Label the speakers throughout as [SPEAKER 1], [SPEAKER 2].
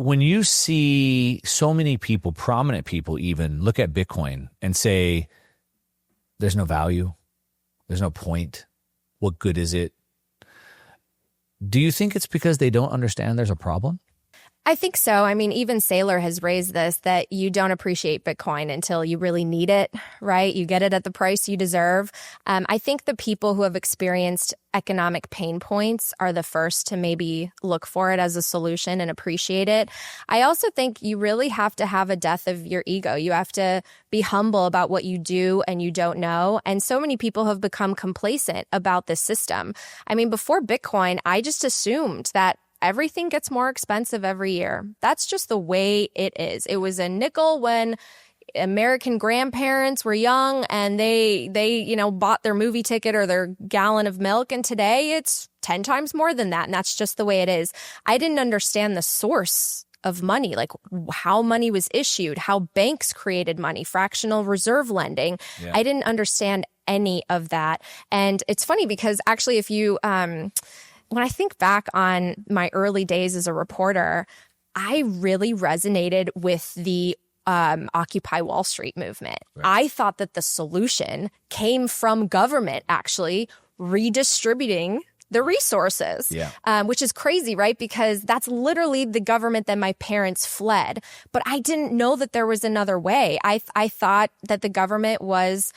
[SPEAKER 1] when you see so many people, prominent people even, look at Bitcoin and say, there's no value, there's no point, what good is it? Do you think it's because they don't understand there's a problem?
[SPEAKER 2] I think so. I mean, even Saylor has raised this, that you don't appreciate Bitcoin until you really need it, right? You get it at the price you deserve. I think the people who have experienced economic pain points are the first to maybe look for it as a solution and appreciate it. I also think you really have to have a death of your ego. You have to be humble about what you do and you don't know. And so many people have become complacent about this system. I mean, before Bitcoin, I just assumed that everything gets more expensive every year. That's just the way it is. It was a nickel when American grandparents were young and they bought their movie ticket or their gallon of milk. And today it's 10 times more than that. And that's just the way it is. I didn't understand the source of money, like how money was issued, how banks created money, fractional reserve lending. Yeah. I didn't understand any of that. And it's funny because actually if you, when I think back on my early days as a reporter, I really resonated with the Occupy Wall Street movement. Right. I thought that the solution came from government actually redistributing the resources, which is crazy, right? Because that's literally the government that my parents fled. But I didn't know that there was another way. I thought that the government was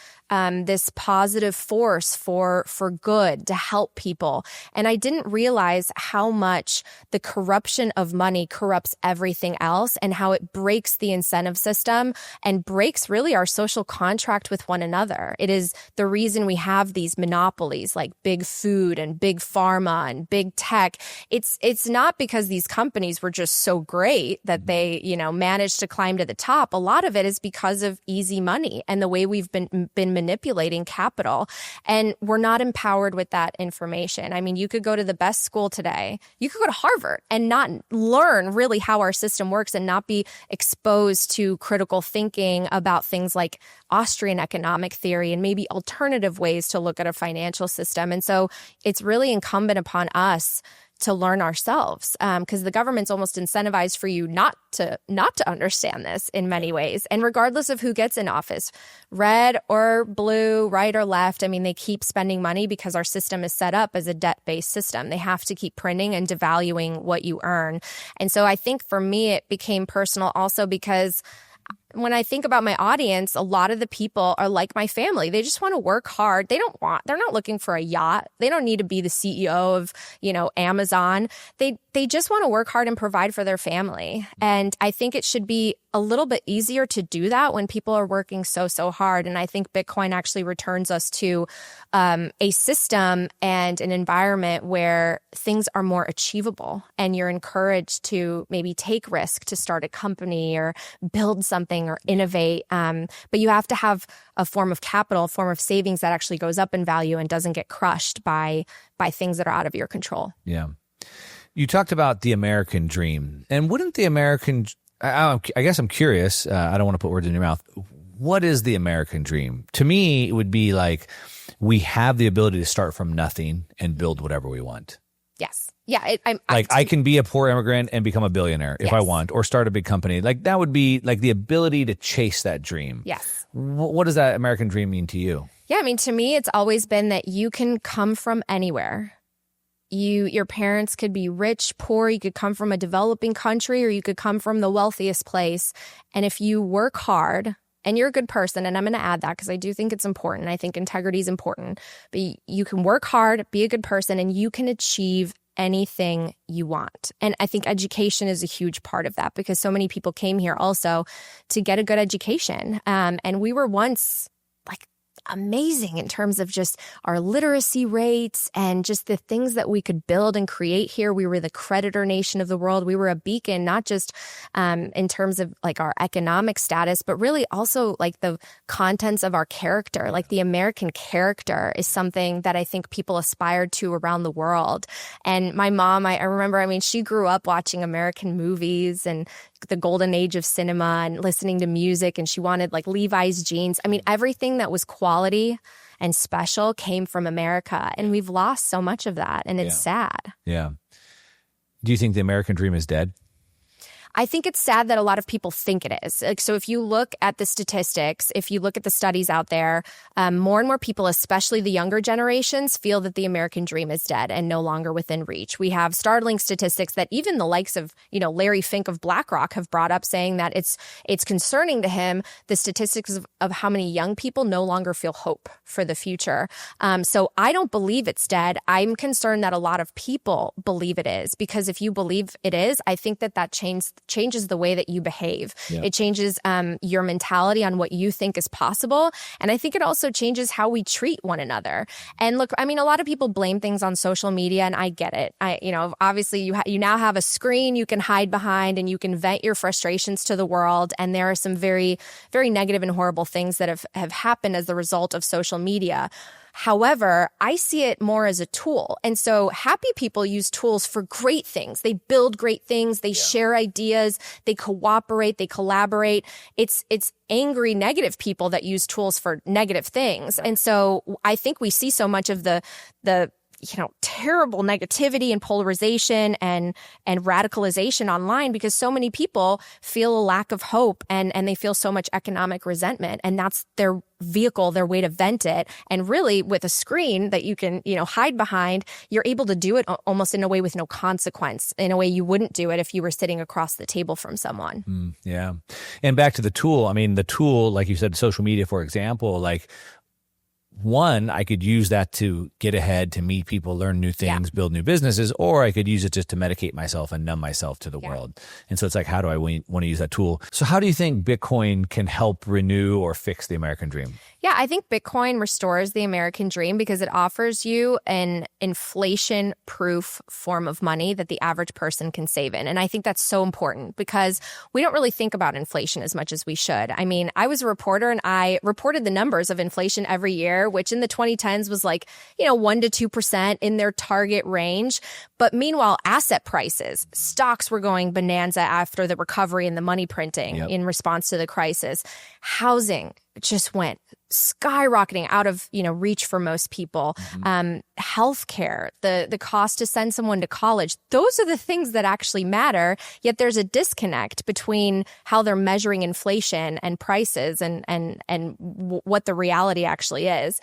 [SPEAKER 2] this positive force for good to help people. And I didn't realize how much the corruption of money corrupts everything else and how it breaks the incentive system and breaks really our social contract with one another. It is the reason we have these monopolies like big food and big pharma and big tech. It's not because these companies were just so great that they, managed to climb to the top. A lot of it is because of easy money and the way we've been manipulating capital. And we're not empowered with that information. I mean, you could go to the best school today. You could go to Harvard and not learn really how our system works and not be exposed to critical thinking about things like Austrian economic theory and maybe alternative ways to look at a financial system. And so it's really incumbent upon us to learn ourselves, because the government's almost incentivized for you not to understand this in many ways. And regardless of who gets in office, red or blue, right or left, I mean, they keep spending money because our system is set up as a debt-based system. They have to keep printing and devaluing what you earn. And so I think for me, it became personal also because when I think about my audience, a lot of the people are like my family. They just want to work hard. They're not looking for a yacht. They don't need to be the CEO of, Amazon. They just want to work hard and provide for their family. And I think it should be a little bit easier to do that when people are working so hard. And I think Bitcoin actually returns us to a system and an environment where things are more achievable and you're encouraged to maybe take risk to start a company or build something or innovate. But you have to have a form of capital, a form of savings that actually goes up in value and doesn't get crushed by things that are out of your control.
[SPEAKER 1] Yeah. You talked about the American dream. And wouldn't the American, I guess I'm curious, I don't want to put words in your mouth. What is the American dream? To me, it would be like we have the ability to start from nothing and build whatever we want.
[SPEAKER 2] Yes. Yeah.
[SPEAKER 1] I can be a poor immigrant and become a billionaire if I want, or start a big company. Like that would be like the ability to chase that dream.
[SPEAKER 2] Yes.
[SPEAKER 1] What does that American dream mean to you?
[SPEAKER 2] Yeah. I mean, to me, it's always been that you can come from anywhere. Your parents could be rich, poor, you could come from a developing country, or you could come from the wealthiest place. And if you work hard and you're a good person, and I'm going to add that because I do think it's important. I think integrity is important. But you can work hard, be a good person, and you can achieve anything you want. And I think education is a huge part of that because so many people came here also to get a good education. And we were once like amazing in terms of just our literacy rates and just the things that we could build and create here. We were the creditor nation of the world. We were a beacon, not just in terms of like our economic status, but really also like the contents of our character. Like the American character is something that I think people aspired to around the world. And my mom, I remember, she grew up watching American movies and the golden age of cinema and listening to music, and she wanted like Levi's jeans. Everything that was quality and special came from America, and we've lost so much of that, and it's sad.
[SPEAKER 1] Yeah. Do you think the American dream is dead?
[SPEAKER 2] I think it's sad that a lot of people think it is. Like, so if you look at the statistics, if you look at the studies out there, more and more people, especially the younger generations, feel that the American dream is dead and no longer within reach. We have startling statistics that even the likes of, Larry Fink of BlackRock have brought up, saying that it's concerning to him, the statistics of how many young people no longer feel hope for the future. So I don't believe it's dead. I'm concerned that a lot of people believe it is, because if you believe it is, I think that changes the way that you behave. Yeah. It changes your mentality on what you think is possible. And I think it also changes how we treat one another. And look, I mean, a lot of people blame things on social media, and I get it. Obviously you now have a screen you can hide behind and you can vent your frustrations to the world. And there are some very, very negative and horrible things that have happened as the result of social media. However, I see it more as a tool. And so happy people use tools for great things. They build great things. They share ideas. They cooperate. They collaborate. It's angry, negative people that use tools for negative things. And so I think we see so much of the terrible negativity and polarization and radicalization online, because so many people feel a lack of hope and they feel so much economic resentment, and that's their vehicle, their way to vent it. And really, with a screen that you can, hide behind, you're able to do it almost in a way with no consequence, in a way you wouldn't do it if you were sitting across the table from someone.
[SPEAKER 1] Yeah. And back to the tool. I mean, the tool, like you said, social media, for example, like, one, I could use that to get ahead, to meet people, learn new things, build new businesses, or I could use it just to medicate myself and numb myself to the world. And so it's like, how do I want to use that tool? So how do you think Bitcoin can help renew or fix the American dream?
[SPEAKER 2] Yeah, I think Bitcoin restores the American dream because it offers you an inflation-proof form of money that the average person can save in. And I think that's so important because we don't really think about inflation as much as we should. I mean, I was a reporter and I reported the numbers of inflation every year, which in the 2010s was like, 1 to 2% in their target range. But meanwhile, asset prices, stocks were going bonanza after the recovery and the money printing in response to the crisis. Housing just went skyrocketing out of reach for most people. Healthcare, the cost to send someone to college, those are the things that actually matter. Yet there's a disconnect between how they're measuring inflation and prices and what the reality actually is.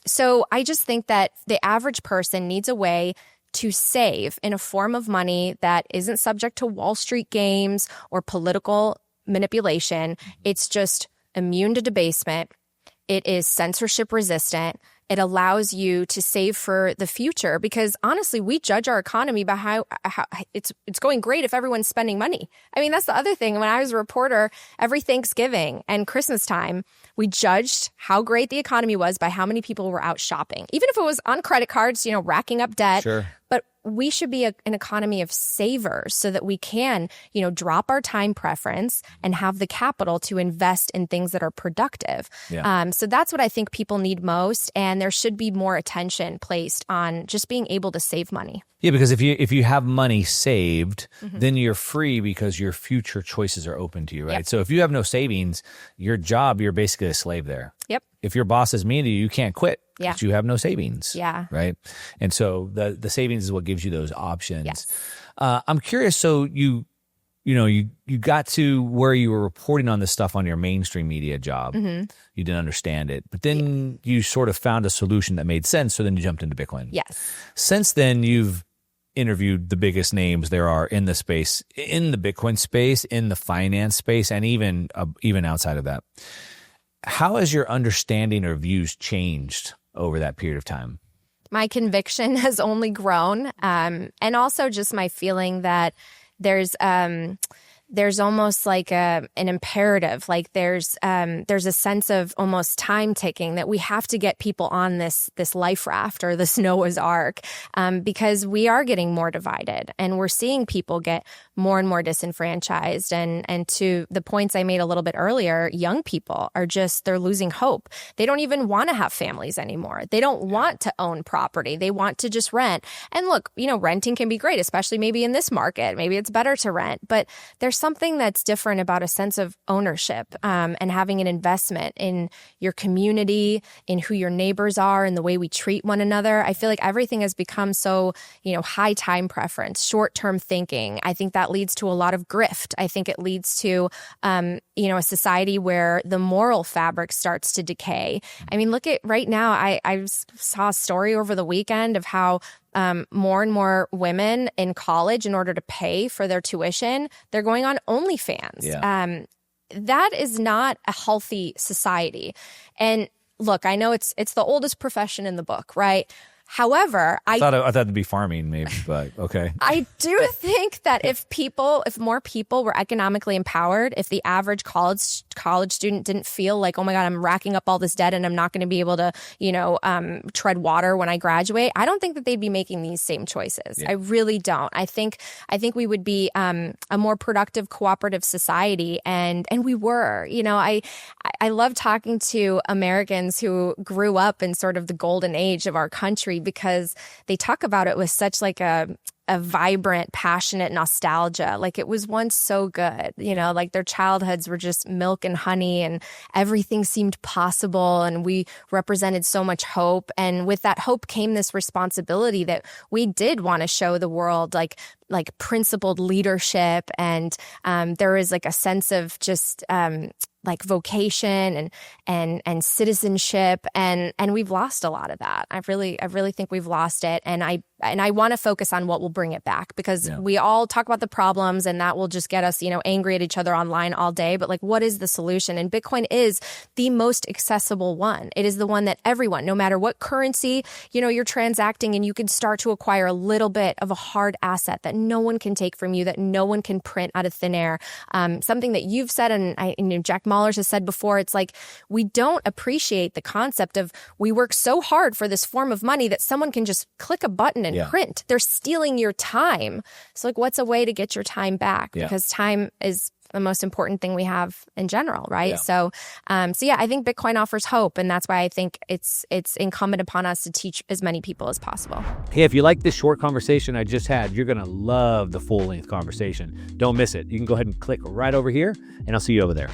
[SPEAKER 2] So I just think that the average person needs a way to save in a form of money that isn't subject to Wall Street games or political manipulation. It's just immune to debasement. It is censorship resistant. It allows you to save for the future because honestly, we judge our economy by how it's going great if everyone's spending money. I mean, that's the other thing. When I was a reporter, every Thanksgiving and Christmas time, we judged how great the economy was by how many people were out shopping, even if it was on credit cards, racking up debt.
[SPEAKER 1] Sure.
[SPEAKER 2] But we should be an economy of savers so that we can, drop our time preference and have the capital to invest in things that are productive. Yeah. So that's what I think people need most. And there should be more attention placed on just being able to save money.
[SPEAKER 1] Yeah, because if you have money saved, then you're free because your future choices are open to you, right? Yep. So if you have no savings, your job, you're basically a slave there.
[SPEAKER 2] Yep.
[SPEAKER 1] If your boss is mean to you, you can't quit.
[SPEAKER 2] Yeah.
[SPEAKER 1] Because you have no savings.
[SPEAKER 2] Yeah.
[SPEAKER 1] Right. And so the savings is what gives you those options.
[SPEAKER 2] Yes.
[SPEAKER 1] I'm curious. So you got to where you were reporting on this stuff on your mainstream media job. You didn't understand it, but then you sort of found a solution that made sense. So then you jumped into Bitcoin.
[SPEAKER 2] Yes.
[SPEAKER 1] Since then, you've interviewed the biggest names there are in the space, in the Bitcoin space, in the finance space, and even outside of that. How has your understanding or views changed over that period of time?
[SPEAKER 2] My conviction has only grown, and also just my feeling that there's almost like an imperative, like there's a sense of almost time ticking that we have to get people on this life raft or this Noah's Ark, because we are getting more divided and we're seeing people get more and more disenfranchised. And to the points I made a little bit earlier, young people are they're losing hope. They don't even want to have families anymore. They don't want to own property. They want to just rent. And look, renting can be great, especially maybe in this market. Maybe it's better to rent, but there's something that's different about a sense of ownership and having an investment in your community, in who your neighbors are, and the way we treat one another. I feel like everything has become so, high time preference, short-term thinking. I think that leads to a lot of grift. I think it leads to, a society where the moral fabric starts to decay. I mean, look at right now, I saw a story over the weekend of how more and more women in college, in order to pay for their tuition, they're going on OnlyFans.
[SPEAKER 1] Yeah.
[SPEAKER 2] That is not a healthy society. And look, I know it's the oldest profession in the book, right? However,
[SPEAKER 1] I thought it'd be farming, maybe, but okay.
[SPEAKER 2] I do think that if more people were economically empowered, if the average college student didn't feel like, oh my God, I'm racking up all this debt and I'm not going to be able to, tread water when I graduate, I don't think that they'd be making these same choices. Yeah. I really don't. I think we would be a more productive, cooperative society, and we were. I love talking to Americans who grew up in sort of the golden age of our country, because they talk about it with such like a vibrant, passionate nostalgia. Like it was once so good, like their childhoods were just milk and honey and everything seemed possible. And we represented so much hope. And with that hope came this responsibility that we did want to show the world like principled leadership. And there is like a sense of just like vocation and citizenship, and we've lost a lot of that. I really think we've lost it, and I want to focus on what will bring it back, because we all talk about the problems and that will just get us, angry at each other online all day. But like, what is the solution? And Bitcoin is the most accessible one. It is the one that everyone, no matter what currency, you're transacting, and you can start to acquire a little bit of a hard asset that no one can take from you, that no one can print out of thin air. Something that you've said, and Jack Mallers has said before, it's like we don't appreciate the concept of we work so hard for this form of money that someone can just click a button and print. They're stealing your time. So like, what's a way to get your time back? Because time is the most important thing we have in general, right? So I think Bitcoin offers hope, and that's why I think it's incumbent upon us to teach as many people as possible.
[SPEAKER 3] Hey, if you like this short conversation I just had, you're going to love the full-length conversation. Don't miss it. You can go ahead and click right over here, and I'll see you over there.